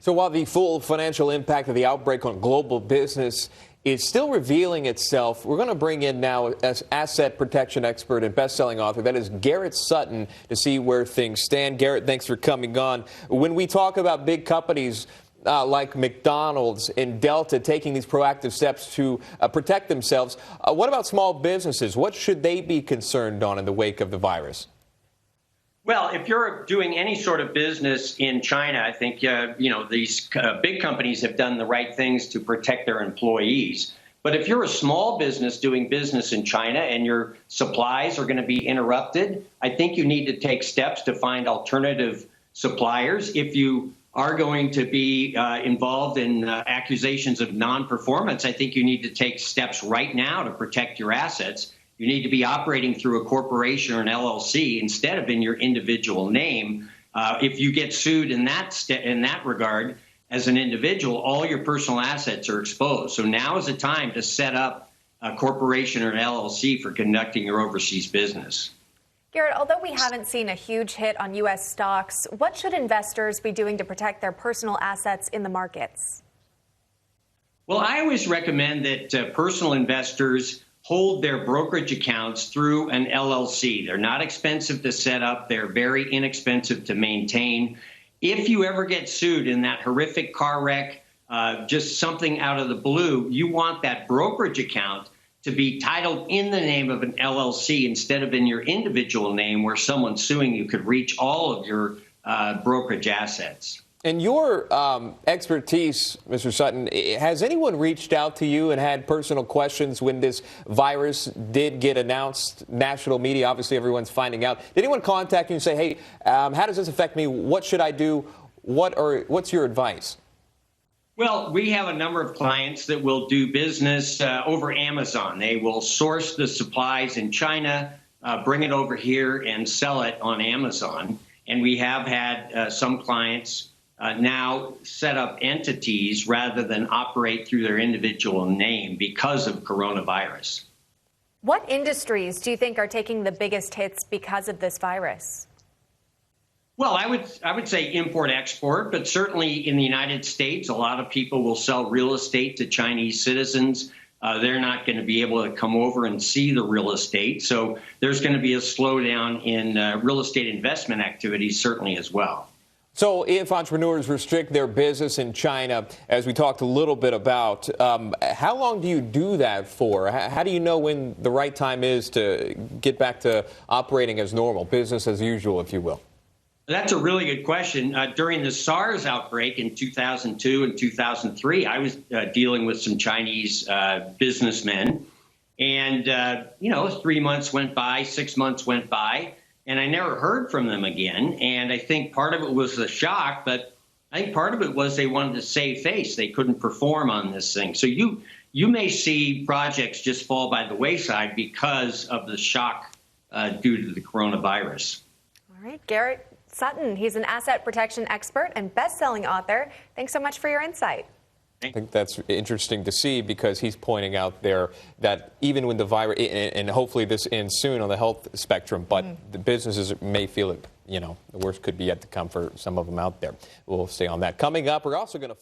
So while the full financial impact of the outbreak on global business is still revealing itself, we're going to bring in now an asset protection expert and best-selling author. That is Garrett Sutton, to see where things stand. Garrett, thanks for coming on. When we talk about big companies like McDonald's and Delta taking these proactive steps to protect themselves, what about small businesses? What should they be concerned on in the wake of the virus? Well, if you're doing any sort of business in China, I think, these big companies have done the right things to protect their employees. But if you're a small business doing business in China and your supplies are going to be interrupted, I think you need to take steps to find alternative suppliers. If you are going to be involved in accusations of non-performance, I think you need to take steps right now to protect your assets. You need to be operating through a corporation or an LLC instead of in your individual name. If you get sued in that regard as an individual, all your personal assets are exposed. So now is the time to set up a corporation or an LLC for conducting your overseas business. Garrett, although we haven't seen a huge hit on U.S. stocks, what should investors be doing to protect their personal assets in the markets? Well, I always recommend that personal investors hold their brokerage accounts through an LLC. They're not expensive to set up. They're very inexpensive to maintain. If you ever get sued in that horrific car wreck, just something out of the blue, you want that brokerage account to be titled in the name of an LLC instead of in your individual name, where someone suing you could reach all of your brokerage assets. And your expertise, Mr. Sutton, has anyone reached out to you and had personal questions when this virus did get announced? National media, obviously everyone's finding out. Did anyone contact you and say, hey, how does this affect me? What should I do? What's your advice? Well, we have a number of clients that will do business over Amazon. They will source the supplies in China, bring it over here, and sell it on Amazon. And we have had some clients now set up entities rather than operate through their individual name because of coronavirus. What industries do you think are taking the biggest hits because of this virus? Well, I would say import-export, but certainly in the United States, a lot of people will sell real estate to Chinese citizens. They're not going to be able to come over and see the real estate. So there's going to be a slowdown in real estate investment activities, certainly as well. So if entrepreneurs restrict their business in China, as we talked a little bit about, how long do you do that for? How do you know when the right time is to get back to operating as normal, business as usual, if you will? That's a really good question. During the SARS outbreak in 2002 and 2003, I was dealing with some Chinese businessmen. And, 3 months went by, 6 months went by, and I never heard from them again. And I think part of it was the shock, but I think part of it was they wanted to save face. They couldn't perform on this thing. So you may see projects just fall by the wayside because of the shock due to the coronavirus. All right, Garrett Sutton, he's an asset protection expert and best-selling author. Thanks so much for your insight. I think that's interesting to see, because he's pointing out there that even when the virus, and hopefully this ends soon on the health spectrum, but the businesses may feel it, the worst could be yet to come for some of them out there. We'll stay on that. Coming up, we're also going to